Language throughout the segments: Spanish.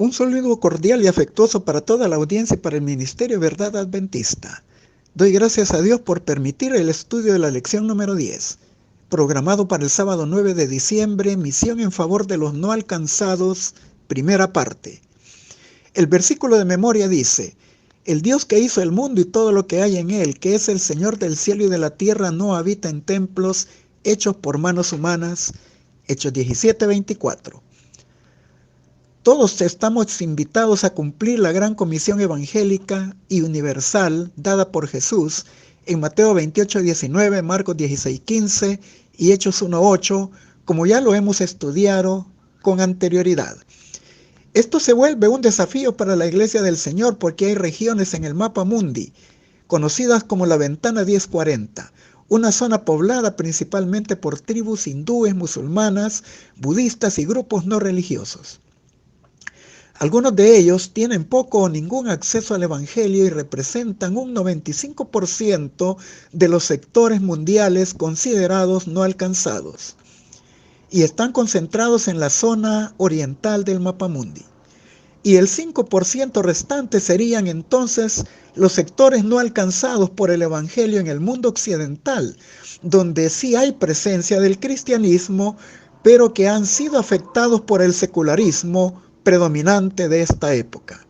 Un saludo cordial y afectuoso para toda la audiencia y para el Ministerio Verdad Adventista. Doy gracias a Dios por permitir el estudio de la lección número 10, programado para el sábado 9 de diciembre, misión en favor de los no alcanzados, primera parte. El versículo de memoria dice: el Dios que hizo el mundo y todo lo que hay en él, que es el Señor del cielo y de la tierra, no habita en templos hechos por manos humanas. Hechos 17:24. Todos estamos invitados a cumplir la gran comisión evangélica y universal dada por Jesús en Mateo 28:19, Marcos 16:15 y Hechos 1:8, como ya lo hemos estudiado con anterioridad. Esto se vuelve un desafío para la Iglesia del Señor porque hay regiones en el mapa mundi, conocidas como la Ventana 1040, una zona poblada principalmente por tribus hindúes, musulmanas, budistas y grupos no religiosos. Algunos de ellos tienen poco o ningún acceso al Evangelio y representan un 95% de los sectores mundiales considerados no alcanzados, y están concentrados en la zona oriental del mapamundi. Y el 5% restante serían entonces los sectores no alcanzados por el Evangelio en el mundo occidental, donde sí hay presencia del cristianismo, pero que han sido afectados por el secularismo predominante de esta época.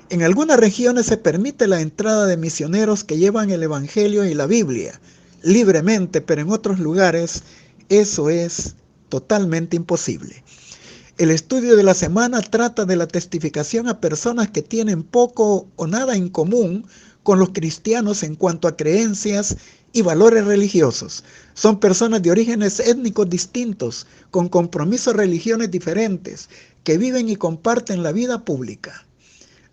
En algunas regiones se permite la entrada de misioneros que llevan el Evangelio y la Biblia libremente, pero en otros lugares eso es totalmente imposible. El estudio de la semana trata de la testificación a personas que tienen poco o nada en común con los cristianos en cuanto a creencias y valores religiosos. Son personas de orígenes étnicos distintos, con compromisos religiones diferentes, que viven y comparten la vida pública,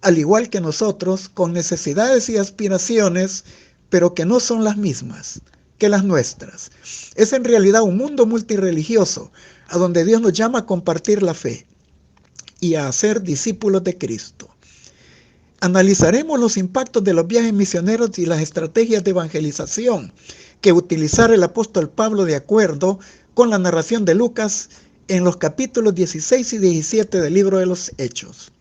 al igual que nosotros, con necesidades y aspiraciones, pero que no son las mismas que las nuestras. Es en realidad un mundo multirreligioso, a donde Dios nos llama a compartir la fe y a ser discípulos de Cristo. Analizaremos los impactos de los viajes misioneros y las estrategias de evangelización que utilizara el apóstol Pablo de acuerdo con la narración de Lucas en los capítulos 16 y 17 del libro de los Hechos.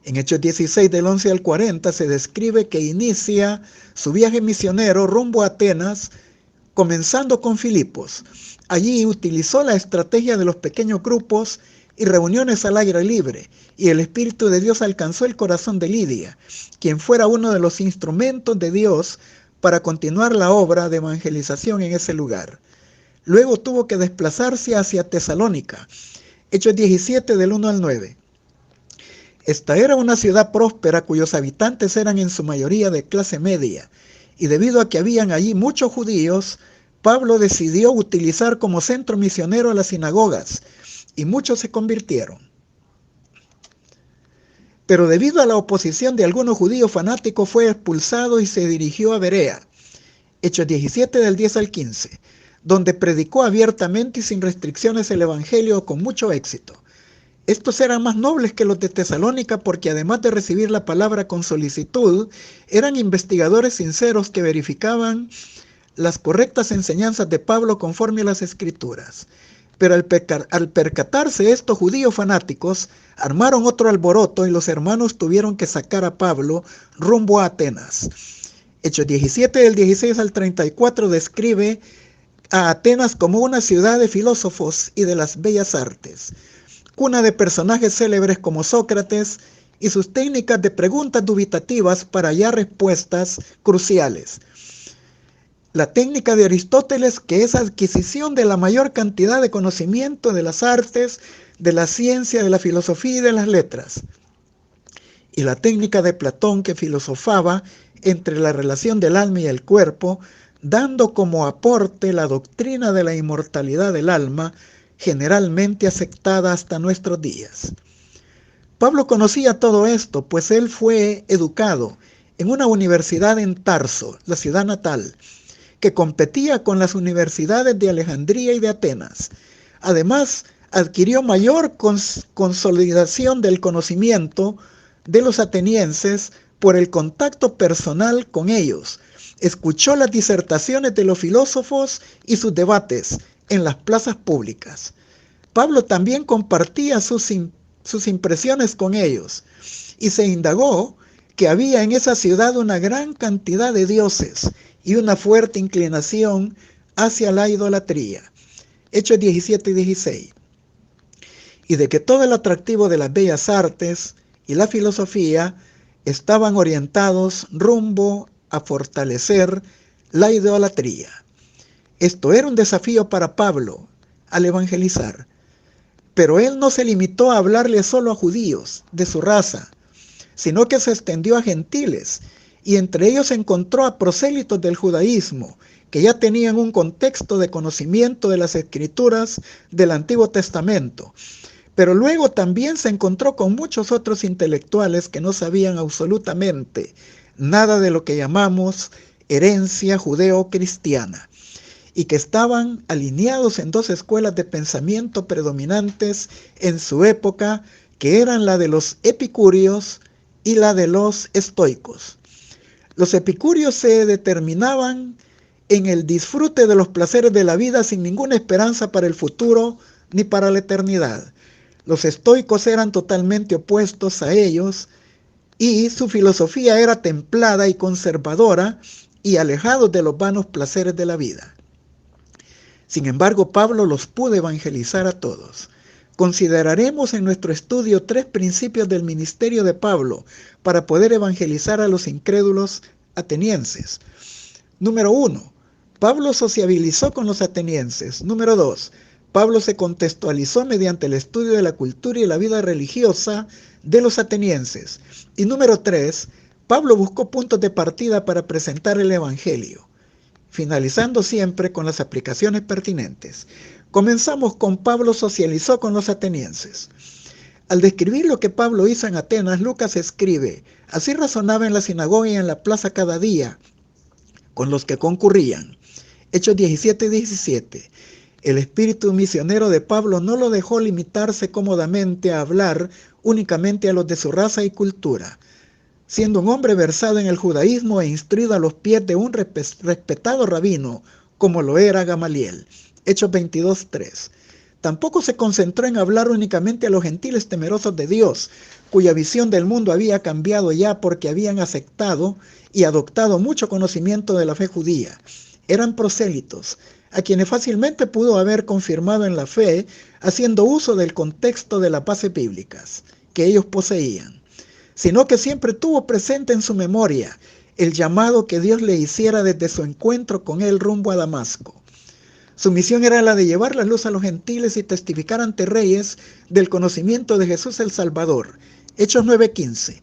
En Hechos 16 del 11 al 40 se describe que inicia su viaje misionero rumbo a Atenas, comenzando con Filipos. Allí utilizó la estrategia de los pequeños grupos y reuniones al aire libre, y el Espíritu de Dios alcanzó el corazón de Lidia, quien fuera uno de los instrumentos de Dios para continuar la obra de evangelización en ese lugar. Luego tuvo que desplazarse hacia Tesalónica. Hechos 17 del 1 al 9. Esta era una ciudad próspera cuyos habitantes eran en su mayoría de clase media, y debido a que habían allí muchos judíos, Pablo decidió utilizar como centro misionero a las sinagogas, y muchos se convirtieron. Pero debido a la oposición de algunos judíos fanáticos fue expulsado y se dirigió a Berea. Hechos 17 del 10 al 15, donde predicó abiertamente y sin restricciones el Evangelio con mucho éxito. Estos eran más nobles que los de Tesalónica porque además de recibir la palabra con solicitud, eran investigadores sinceros que verificaban las correctas enseñanzas de Pablo conforme a las Escrituras. Pero al percatarse estos judíos fanáticos, armaron otro alboroto y los hermanos tuvieron que sacar a Pablo rumbo a Atenas. Hechos 17 del 16 al 34 describe a Atenas como una ciudad de filósofos y de las bellas artes, cuna de personajes célebres como Sócrates y sus técnicas de preguntas dubitativas para hallar respuestas cruciales. La técnica de Aristóteles, que es adquisición de la mayor cantidad de conocimiento de las artes, de la ciencia, de la filosofía y de las letras. Y la técnica de Platón, que filosofaba entre la relación del alma y el cuerpo, dando como aporte la doctrina de la inmortalidad del alma, generalmente aceptada hasta nuestros días. Pablo conocía todo esto, pues él fue educado en una universidad en Tarso, la ciudad natal, que competía con las universidades de Alejandría y de Atenas. Además, adquirió mayor consolidación del conocimiento de los atenienses por el contacto personal con ellos. Escuchó las disertaciones de los filósofos y sus debates en las plazas públicas. Pablo también compartía sus sus impresiones con ellos, y se indagó que había en esa ciudad una gran cantidad de dioses y una fuerte inclinación hacia la idolatría. Hechos 17 y 16. Y de que todo el atractivo de las bellas artes y la filosofía estaban orientados rumbo a fortalecer la idolatría. Esto era un desafío para Pablo al evangelizar, pero él no se limitó a hablarle solo a judíos de su raza, sino que se extendió a gentiles, y entre ellos encontró a prosélitos del judaísmo, que ya tenían un contexto de conocimiento de las escrituras del Antiguo Testamento. Pero luego también se encontró con muchos otros intelectuales que no sabían absolutamente nada de lo que llamamos herencia judeo-cristiana, y que estaban alineados en dos escuelas de pensamiento predominantes en su época, que eran la de los epicúreos y la de los estoicos. Los epicúreos se determinaban en el disfrute de los placeres de la vida sin ninguna esperanza para el futuro ni para la eternidad. Los estoicos eran totalmente opuestos a ellos, y su filosofía era templada y conservadora y alejados de los vanos placeres de la vida. Sin embargo, Pablo los pudo evangelizar a todos. Consideraremos en nuestro estudio 3 principios del ministerio de Pablo para poder evangelizar a los incrédulos atenienses. Número 1. Pablo sociabilizó con los atenienses. Número 2. Pablo se contextualizó mediante el estudio de la cultura y la vida religiosa de los atenienses. Y número 3. Pablo buscó puntos de partida para presentar el evangelio, finalizando siempre con las aplicaciones pertinentes. Comenzamos con Pablo socializó con los atenienses. Al describir lo que Pablo hizo en Atenas, Lucas escribe: así razonaba en la sinagoga y en la plaza cada día con los que concurrían. Hechos 17 y 17. El espíritu misionero de Pablo no lo dejó limitarse cómodamente a hablar únicamente a los de su raza y cultura. Siendo un hombre versado en el judaísmo e instruido a los pies de un respetado rabino, como lo era Gamaliel. Hechos 22:3. Tampoco se concentró en hablar únicamente a los gentiles temerosos de Dios, cuya visión del mundo había cambiado ya porque habían aceptado y adoptado mucho conocimiento de la fe judía. Eran prosélitos, a quienes fácilmente pudo haber confirmado en la fe, haciendo uso del contexto de las bases bíblicas que ellos poseían, sino que siempre tuvo presente en su memoria el llamado que Dios le hiciera desde su encuentro con él rumbo a Damasco. Su misión era la de llevar la luz a los gentiles y testificar ante reyes del conocimiento de Jesús el Salvador. Hechos 9:15.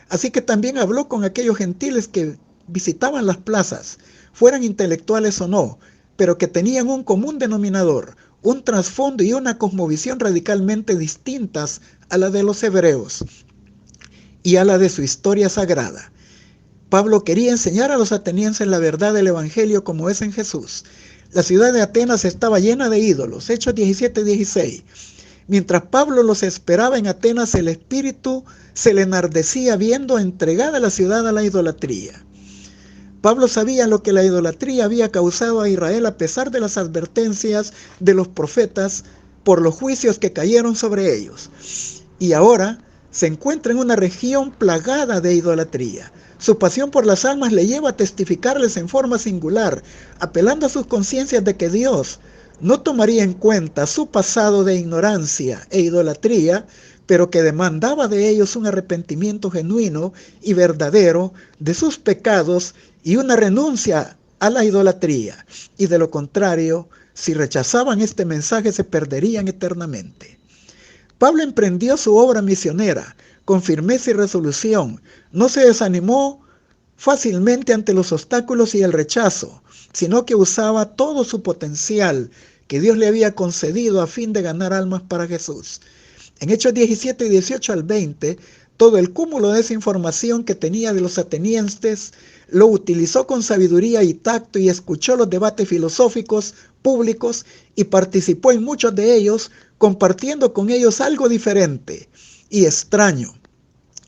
Así que también habló con aquellos gentiles que visitaban las plazas, fueran intelectuales o no, pero que tenían un común denominador, un trasfondo y una cosmovisión radicalmente distintas a la de los hebreos y a la de su historia sagrada. Pablo quería enseñar a los atenienses la verdad del Evangelio como es en Jesús. La ciudad de Atenas estaba llena de ídolos. Hechos 17:16. Mientras Pablo los esperaba en Atenas, el espíritu se le enardecía viendo entregada la ciudad a la idolatría. Pablo sabía lo que la idolatría había causado a Israel a pesar de las advertencias de los profetas por los juicios que cayeron sobre ellos. Y ahora se encuentra en una región plagada de idolatría. Su pasión por las almas le lleva a testificarles en forma singular, apelando a sus conciencias de que Dios no tomaría en cuenta su pasado de ignorancia e idolatría, pero que demandaba de ellos un arrepentimiento genuino y verdadero de sus pecados y una renuncia a la idolatría. Y de lo contrario, si rechazaban este mensaje, se perderían eternamente. Pablo emprendió su obra misionera con firmeza y resolución. No se desanimó fácilmente ante los obstáculos y el rechazo, sino que usaba todo su potencial que Dios le había concedido a fin de ganar almas para Jesús. En Hechos 17 y 18 al 20, todo el cúmulo de esa información que tenía de los atenienses lo utilizó con sabiduría y tacto, y escuchó los debates filosóficos públicos y participó en muchos de ellos, compartiendo con ellos algo diferente y extraño,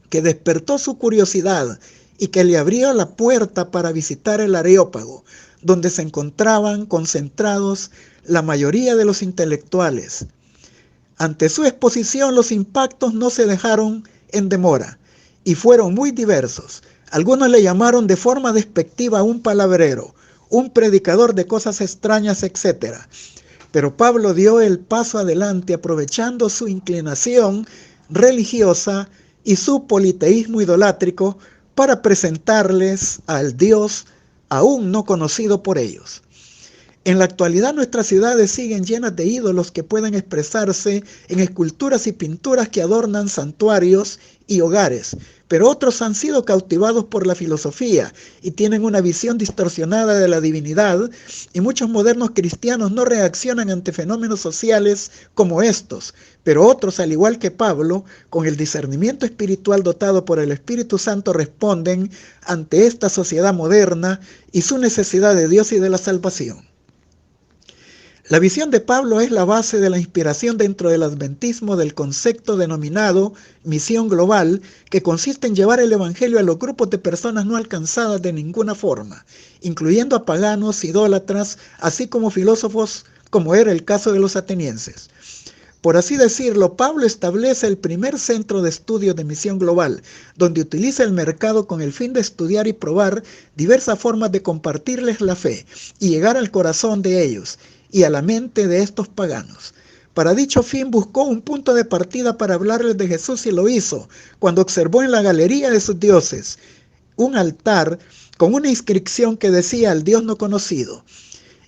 que despertó su curiosidad y que le abrió la puerta para visitar el Areópago, donde se encontraban concentrados la mayoría de los intelectuales. Ante su exposición, los impactos no se dejaron en demora y fueron muy diversos. Algunos le llamaron de forma despectiva un palabrero, un predicador de cosas extrañas, etc. Pero Pablo dio el paso adelante aprovechando su inclinación religiosa y su politeísmo idolátrico para presentarles al Dios aún no conocido por ellos. En la actualidad nuestras ciudades siguen llenas de ídolos que pueden expresarse en esculturas y pinturas que adornan santuarios y hogares, pero otros han sido cautivados por la filosofía y tienen una visión distorsionada de la divinidad, y muchos modernos cristianos no reaccionan ante fenómenos sociales como estos, pero otros, al igual que Pablo, con el discernimiento espiritual dotado por el Espíritu Santo, responden ante esta sociedad moderna y su necesidad de Dios y de la salvación. La visión de Pablo es la base de la inspiración dentro del adventismo del concepto denominado misión global, que consiste en llevar el evangelio a los grupos de personas no alcanzadas de ninguna forma, incluyendo a paganos, idólatras, así como filósofos, como era el caso de los atenienses. Por así decirlo, Pablo establece el primer centro de estudio de misión global, donde utiliza el mercado con el fin de estudiar y probar diversas formas de compartirles la fe y llegar al corazón de ellos y a la mente de estos paganos. Para dicho fin buscó un punto de partida para hablarles de Jesús, y lo hizo cuando observó en la galería de sus dioses un altar con una inscripción que decía al Dios no conocido,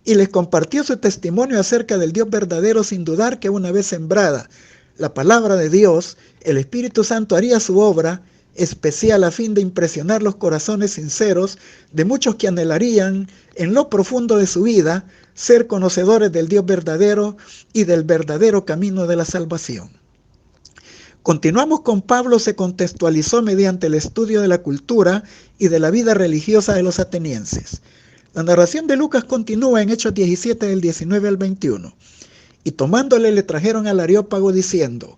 y les compartió su testimonio acerca del Dios verdadero, sin dudar que una vez sembrada la palabra de Dios, el Espíritu Santo haría su obra especial a fin de impresionar los corazones sinceros de muchos que anhelarían en lo profundo de su vida ser conocedores del Dios verdadero y del verdadero camino de la salvación. Continuamos con Pablo. Se contextualizó mediante el estudio de la cultura y de la vida religiosa de los atenienses. La narración de Lucas continúa en Hechos 17 del 19 al 21. Y tomándole le trajeron al Areópago diciendo: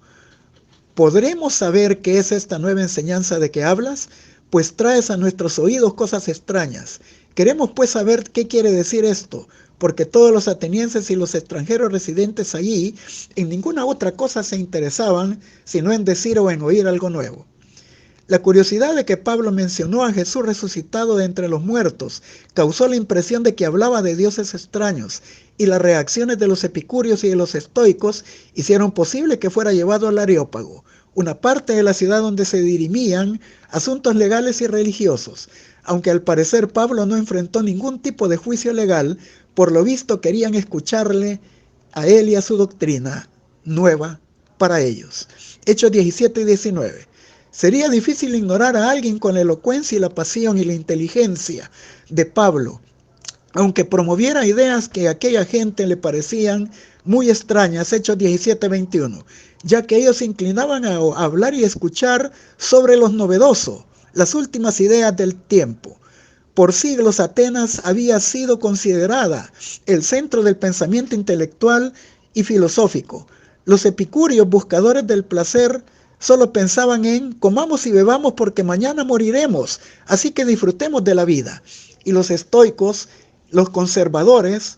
¿podremos saber qué es esta nueva enseñanza de que hablas? Pues traes a nuestros oídos cosas extrañas. Queremos pues saber qué quiere decir esto, porque todos los atenienses y los extranjeros residentes allí en ninguna otra cosa se interesaban, sino en decir o en oír algo nuevo. La curiosidad de que Pablo mencionó a Jesús resucitado de entre los muertos causó la impresión de que hablaba de dioses extraños, y las reacciones de los epicúreos y de los estoicos hicieron posible que fuera llevado al Areópago, una parte de la ciudad donde se dirimían asuntos legales y religiosos. Aunque al parecer Pablo no enfrentó ningún tipo de juicio legal, por lo visto querían escucharle a él y a su doctrina nueva para ellos. Hechos 17 y 19. Sería difícil ignorar a alguien con la elocuencia y la pasión y la inteligencia de Pablo, aunque promoviera ideas que a aquella gente le parecían muy extrañas. Hechos 17:21, ya que ellos se inclinaban a hablar y escuchar sobre lo novedoso, las últimas ideas del tiempo. Por siglos Atenas había sido considerada el centro del pensamiento intelectual y filosófico. Los epicúreos, buscadores del placer, solo pensaban en comamos y bebamos porque mañana moriremos, así que disfrutemos de la vida. Y los estoicos, los conservadores,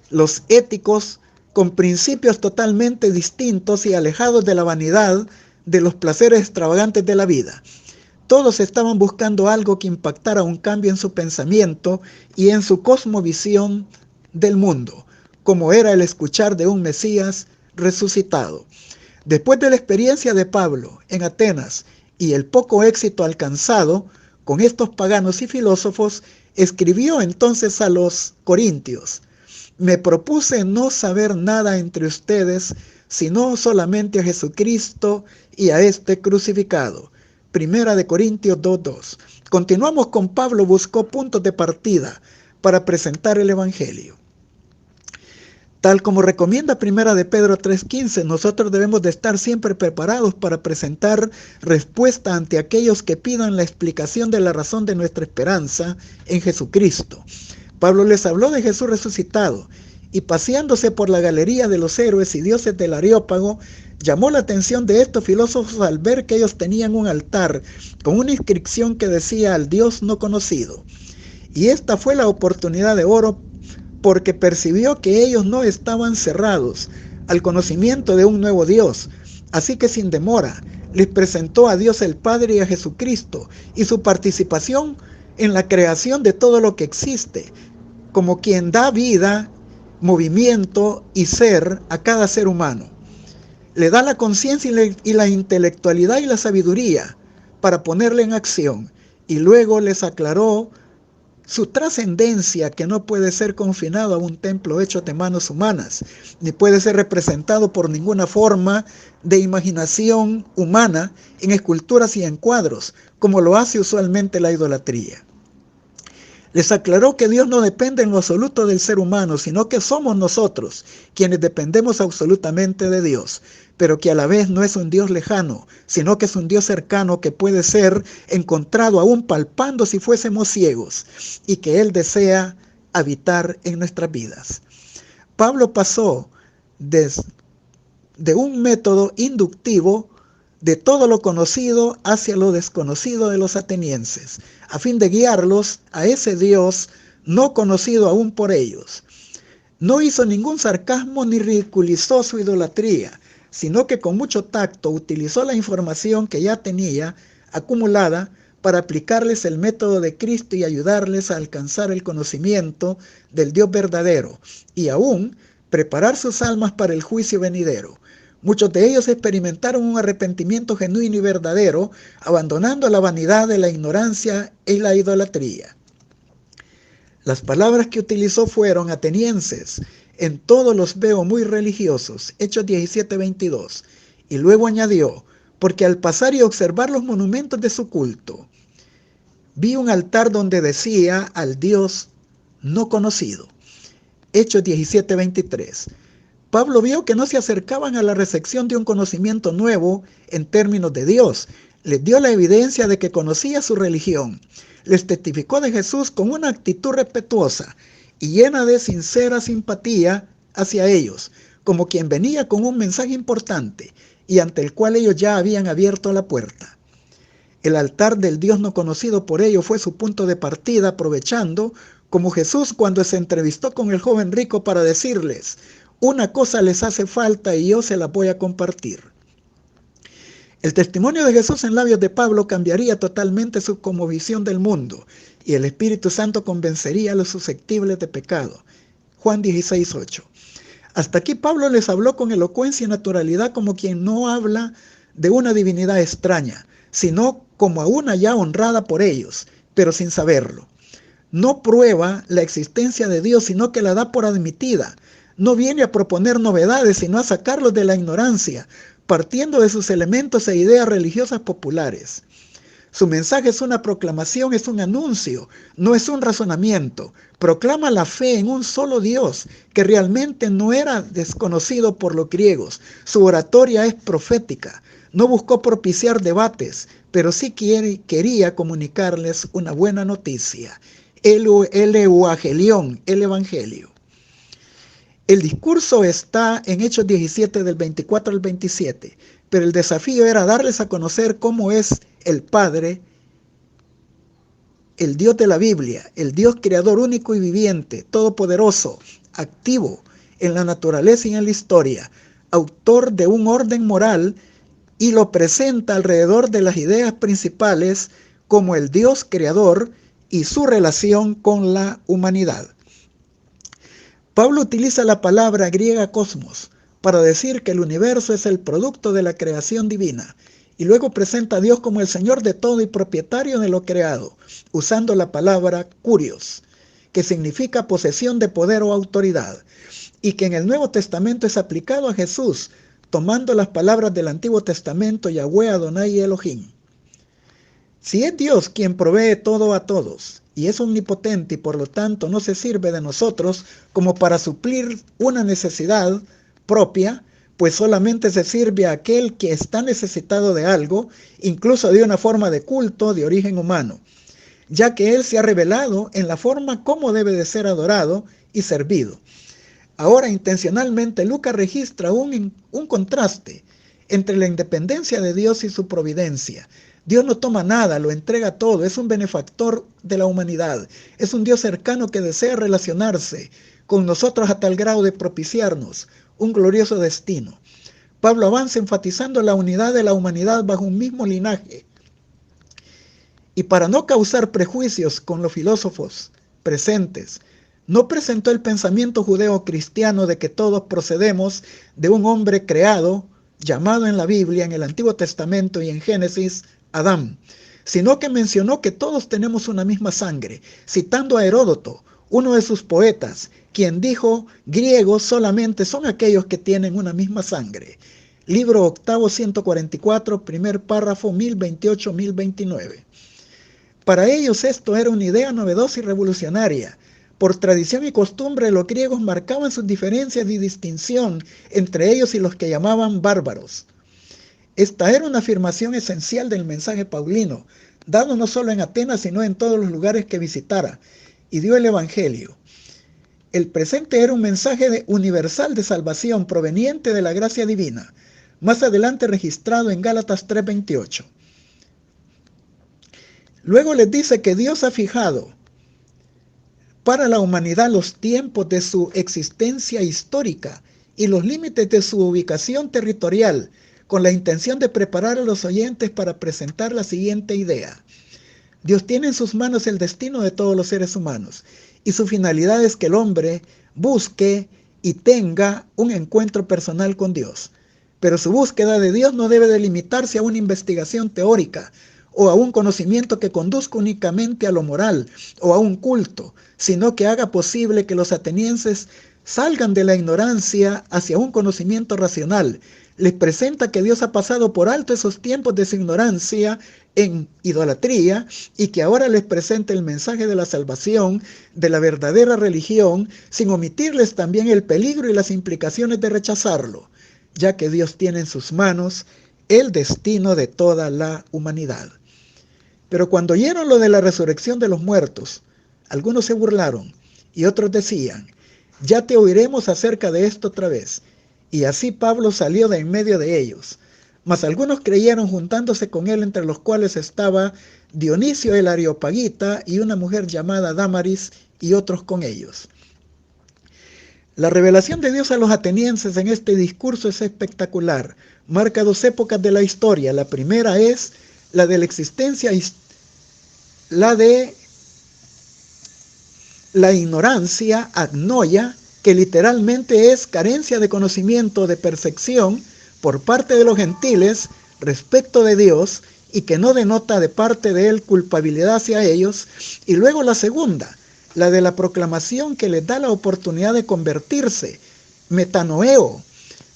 los éticos, con principios totalmente distintos y alejados de la vanidad, de los placeres extravagantes de la vida. Todos estaban buscando algo que impactara un cambio en su pensamiento y en su cosmovisión del mundo, como era el escuchar de un Mesías resucitado. Después de la experiencia de Pablo en Atenas y el poco éxito alcanzado con estos paganos y filósofos, escribió entonces a los corintios: me propuse no saber nada entre ustedes, sino solamente a Jesucristo y a este crucificado. Primera de Corintios 2:2. Continuamos con Pablo. Buscó puntos de partida para presentar el Evangelio. Tal como recomienda Primera de Pedro 3:15, nosotros debemos de estar siempre preparados para presentar respuesta ante aquellos que pidan la explicación de la razón de nuestra esperanza en Jesucristo. Pablo les habló de Jesús resucitado, y paseándose por la galería de los héroes y dioses del Areópago, llamó la atención de estos filósofos al ver que ellos tenían un altar con una inscripción que decía al Dios no conocido. Y esta fue la oportunidad de oro, porque percibió que ellos no estaban cerrados al conocimiento de un nuevo Dios. Así que sin demora, les presentó a Dios el Padre y a Jesucristo y su participación en la creación de todo lo que existe, como quien da vida, movimiento y ser a cada ser humano. Le da la conciencia y la intelectualidad y la sabiduría para ponerla en acción, y luego les aclaró su trascendencia, que no puede ser confinado a un templo hecho de manos humanas, ni puede ser representado por ninguna forma de imaginación humana en esculturas y en cuadros, como lo hace usualmente la idolatría. Les aclaró que Dios no depende en lo absoluto del ser humano, sino que somos nosotros quienes dependemos absolutamente de Dios, pero que a la vez no es un Dios lejano, sino que es un Dios cercano que puede ser encontrado aún palpando si fuésemos ciegos, y que Él desea habitar en nuestras vidas. Pablo pasó de un método inductivo de todo lo conocido hacia lo desconocido de los atenienses, a fin de guiarlos a ese Dios no conocido aún por ellos. No hizo ningún sarcasmo ni ridiculizó su idolatría, sino que con mucho tacto utilizó la información que ya tenía acumulada para aplicarles el método de Cristo y ayudarles a alcanzar el conocimiento del Dios verdadero y aún preparar sus almas para el juicio venidero. Muchos de ellos experimentaron un arrepentimiento genuino y verdadero, abandonando la vanidad de la ignorancia y la idolatría. Las palabras que utilizó fueron atenienses, en todos los veo muy religiosos, Hechos 17:22, y luego añadió, porque al pasar y observar los monumentos de su culto, vi un altar donde decía al Dios no conocido, Hechos 17:23. Pablo vio que no se acercaban a la recepción de un conocimiento nuevo en términos de Dios. Les dio la evidencia de que conocía su religión. Les testificó de Jesús con una actitud respetuosa y llena de sincera simpatía hacia ellos, como quien venía con un mensaje importante y ante el cual ellos ya habían abierto la puerta. El altar del Dios no conocido por ellos fue su punto de partida, aprovechando, como Jesús cuando se entrevistó con el joven rico para decirles: una cosa les hace falta y yo se la voy a compartir. El testimonio de Jesús en labios de Pablo cambiaría totalmente su cosmovisión del mundo y el Espíritu Santo convencería a los susceptibles de pecado. Juan 16:8. Hasta aquí Pablo les habló con elocuencia y naturalidad como quien no habla de una divinidad extraña, sino como a una ya honrada por ellos, pero sin saberlo. No prueba la existencia de Dios, sino que la da por admitida. No viene a proponer novedades, sino a sacarlos de la ignorancia, partiendo de sus elementos e ideas religiosas populares. Su mensaje es una proclamación, es un anuncio, no es un razonamiento. Proclama la fe en un solo Dios, que realmente no era desconocido por los griegos. Su oratoria es profética. No buscó propiciar debates, pero sí quería comunicarles una buena noticia. El Euangelión, el Evangelio. El discurso está en Hechos 17 del 24 al 27, pero el desafío era darles a conocer cómo es el Padre, el Dios de la Biblia, el Dios creador único y viviente, todopoderoso, activo en la naturaleza y en la historia, autor de un orden moral, y lo presenta alrededor de las ideas principales como el Dios creador y su relación con la humanidad. Pablo utiliza la palabra griega cosmos para decir que el universo es el producto de la creación divina, y luego presenta a Dios como el Señor de todo y propietario de lo creado, usando la palabra kurios, que significa posesión de poder o autoridad, y que en el Nuevo Testamento es aplicado a Jesús, tomando las palabras del Antiguo Testamento, Yahweh, Adonai y Elohim. Si es Dios quien provee todo a todos, y es omnipotente y por lo tanto no se sirve de nosotros como para suplir una necesidad propia, pues solamente se sirve a aquel que está necesitado de algo, incluso de una forma de culto de origen humano, ya que Él se ha revelado en la forma como debe de ser adorado y servido. Ahora, intencionalmente, Lucas registra un contraste entre la independencia de Dios y su providencia. Dios no toma nada, lo entrega todo, es un benefactor de la humanidad, es un Dios cercano que desea relacionarse con nosotros a tal grado de propiciarnos un glorioso destino. Pablo avanza enfatizando la unidad de la humanidad bajo un mismo linaje. Y para no causar prejuicios con los filósofos presentes, no presentó el pensamiento judeo-cristiano de que todos procedemos de un hombre creado, llamado en la Biblia, en el Antiguo Testamento y en Génesis, Adán, sino que mencionó que todos tenemos una misma sangre, citando a Heródoto, uno de sus poetas, quien dijo: griegos solamente son aquellos que tienen una misma sangre. Libro octavo, 144, primer párrafo, 1028-1029. Para ellos esto era una idea novedosa y revolucionaria. Por tradición y costumbre, los griegos marcaban sus diferencias y distinción entre ellos y los que llamaban bárbaros. Esta era una afirmación esencial del mensaje paulino, dado no solo en Atenas, sino en todos los lugares que visitara, y dio el Evangelio. El presente era un mensaje universal de salvación proveniente de la gracia divina, más adelante registrado en Gálatas 3:28. Luego les dice que Dios ha fijado para la humanidad los tiempos de su existencia histórica y los límites de su ubicación territorial, con la intención de preparar a los oyentes para presentar la siguiente idea. Dios tiene en sus manos el destino de todos los seres humanos, y su finalidad es que el hombre busque y tenga un encuentro personal con Dios. Pero su búsqueda de Dios no debe de limitarse a una investigación teórica o a un conocimiento que conduzca únicamente a lo moral o a un culto, sino que haga posible que los atenienses salgan de la ignorancia hacia un conocimiento racional. Les presenta que Dios ha pasado por alto esos tiempos de su ignorancia en idolatría y que ahora les presenta el mensaje de la salvación, de la verdadera religión, sin omitirles también el peligro y las implicaciones de rechazarlo, ya que Dios tiene en sus manos el destino de toda la humanidad. Pero cuando oyeron lo de la resurrección de los muertos, algunos se burlaron y otros decían: ya te oiremos acerca de esto otra vez. Y así Pablo salió de en medio de ellos. Mas algunos creyeron, juntándose con él, entre los cuales estaba Dionisio el Areopagita y una mujer llamada Dámaris, y otros con ellos. La revelación de Dios a los atenienses en este discurso es espectacular. Marca dos épocas de la historia. La primera es la de la existencia, la de la ignorancia, agnoia, que literalmente es carencia de conocimiento, de percepción por parte de los gentiles respecto de Dios, y que no denota de parte de él culpabilidad hacia ellos. Y luego la segunda, la de la proclamación, que les da la oportunidad de convertirse, metanoeo,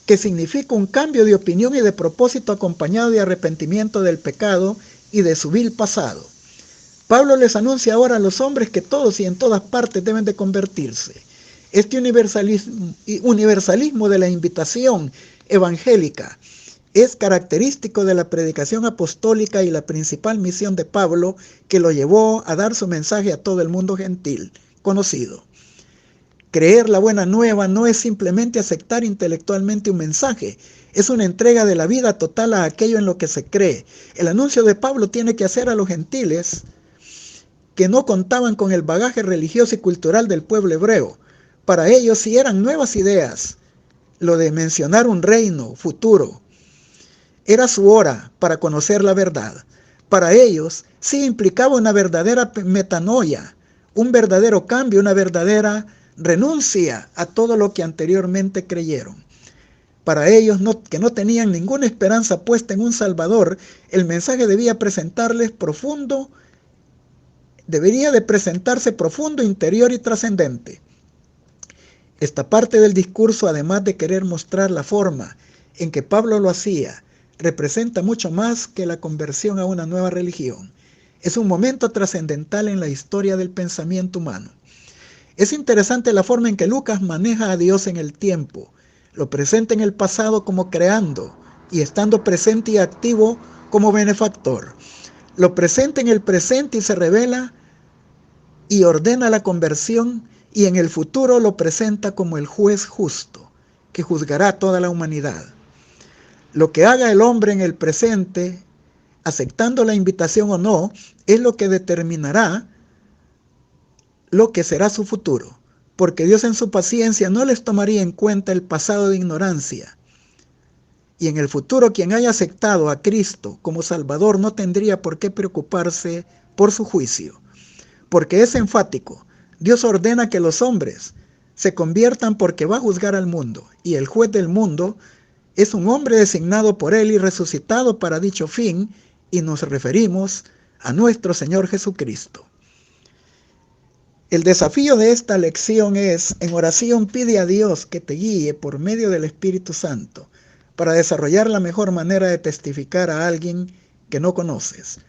que significa un cambio de opinión y de propósito acompañado de arrepentimiento del pecado y de su vil pasado. Pablo les anuncia ahora a los hombres que todos y en todas partes deben de convertirse. Este universalismo de la invitación evangélica es característico de la predicación apostólica y la principal misión de Pablo, que lo llevó a dar su mensaje a todo el mundo gentil conocido. Creer la buena nueva no es simplemente aceptar intelectualmente un mensaje, es una entrega de la vida total a aquello en lo que se cree. El anuncio de Pablo tiene que hacer a los gentiles que no contaban con el bagaje religioso y cultural del pueblo hebreo. Para ellos sí eran nuevas ideas. Lo de mencionar un reino futuro era su hora para conocer la verdad. Para ellos sí implicaba una verdadera metanoia, un verdadero cambio, una verdadera renuncia a todo lo que anteriormente creyeron. Para ellos, que no tenían ninguna esperanza puesta en un Salvador, el mensaje debería de presentarse profundo, interior y trascendente. Esta parte del discurso, además de querer mostrar la forma en que Pablo lo hacía, representa mucho más que la conversión a una nueva religión. Es un momento trascendental en la historia del pensamiento humano. Es interesante la forma en que Lucas maneja a Dios en el tiempo. Lo presenta en el pasado como creando y estando presente y activo como benefactor. Lo presenta en el presente y se revela y ordena la conversión, y en el futuro lo presenta como el juez justo, que juzgará a toda la humanidad. Lo que haga el hombre en el presente, aceptando la invitación o no, es lo que determinará lo que será su futuro. porque Dios en su paciencia no les tomaría en cuenta el pasado de ignorancia. Y en el futuro quien haya aceptado a Cristo como Salvador no tendría por qué preocuparse por su juicio, porque es enfático. Dios ordena que los hombres se conviertan porque va a juzgar al mundo, y el juez del mundo es un hombre designado por él y resucitado para dicho fin, y nos referimos a nuestro Señor Jesucristo. El desafío de esta lección es: en oración pide a Dios que te guíe por medio del Espíritu Santo para desarrollar la mejor manera de testificar a alguien que no conoces.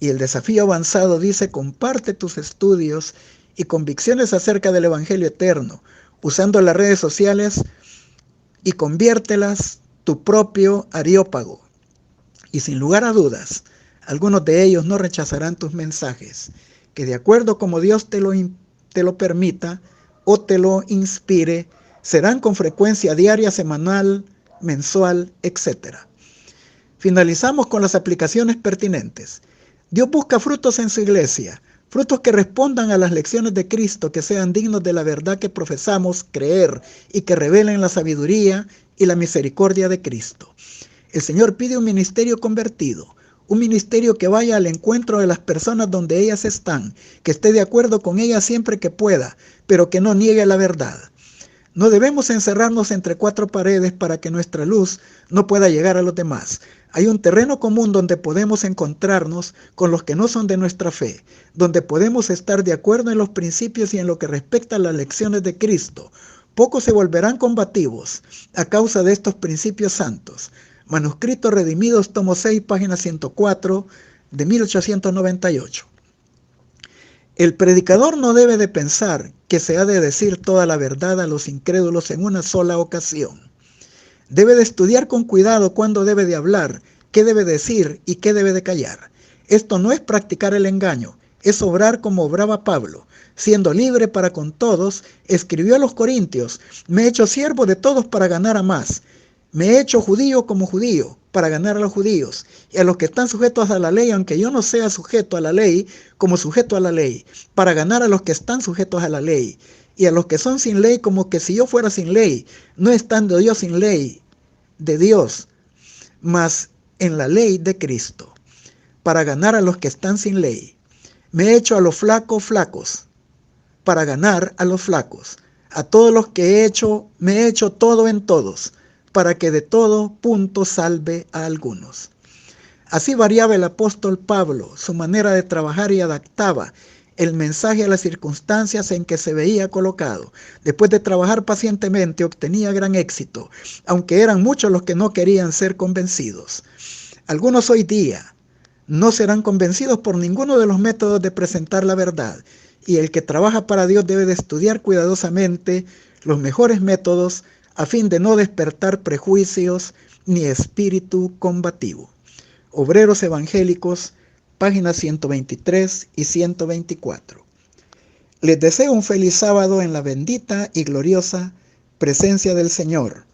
Y el desafío avanzado dice: comparte tus estudios y convicciones acerca del Evangelio eterno, usando las redes sociales, y conviértelas tu propio areópago. Y sin lugar a dudas, algunos de ellos no rechazarán tus mensajes, que de acuerdo como Dios te lo permita o te lo inspire, serán con frecuencia diaria, semanal, mensual, etc. Finalizamos con las aplicaciones pertinentes. Dios busca frutos en su iglesia, frutos que respondan a las lecciones de Cristo, que sean dignos de la verdad que profesamos creer y que revelen la sabiduría y la misericordia de Cristo. El Señor pide un ministerio convertido, un ministerio que vaya al encuentro de las personas donde ellas están, que esté de acuerdo con ellas siempre que pueda, pero que no niegue la verdad. No debemos encerrarnos entre cuatro paredes para que nuestra luz no pueda llegar a los demás. Hay un terreno común donde podemos encontrarnos con los que no son de nuestra fe, donde podemos estar de acuerdo en los principios y en lo que respecta a las lecciones de Cristo. Pocos se volverán combativos a causa de estos principios santos. Manuscritos Redimidos, tomo 6, página 104, de 1898. El predicador no debe de pensar que se ha de decir toda la verdad a los incrédulos en una sola ocasión. Debe de estudiar con cuidado cuándo debe de hablar, qué debe decir y qué debe de callar. Esto no es practicar el engaño, es obrar como obraba Pablo. Siendo libre para con todos, escribió a los Corintios: me he hecho siervo de todos para ganar a más. Me he hecho judío como judío para ganar a los judíos y a los que están sujetos a la ley, aunque yo no sea sujeto a la ley, como sujeto a la ley, para ganar a los que están sujetos a la ley, y a los que son sin ley, como que si yo fuera sin ley, no estando yo sin ley de Dios, mas en la ley de Cristo, para ganar a los que están sin ley. Me he hecho a los flacos flacos, para ganar a los flacos. A todos los que he hecho, me he hecho todo en todos, para que de todo punto salve a algunos. Así variaba el apóstol Pablo su manera de trabajar y adaptaba el mensaje a las circunstancias en que se veía colocado. Después de trabajar pacientemente, obtenía gran éxito, aunque eran muchos los que no querían ser convencidos. Algunos hoy día no serán convencidos por ninguno de los métodos de presentar la verdad, y el que trabaja para Dios debe de estudiar cuidadosamente los mejores métodos a fin de no despertar prejuicios ni espíritu combativo. Obreros Evangélicos, páginas 123 y 124. Les deseo un feliz sábado en la bendita y gloriosa presencia del Señor.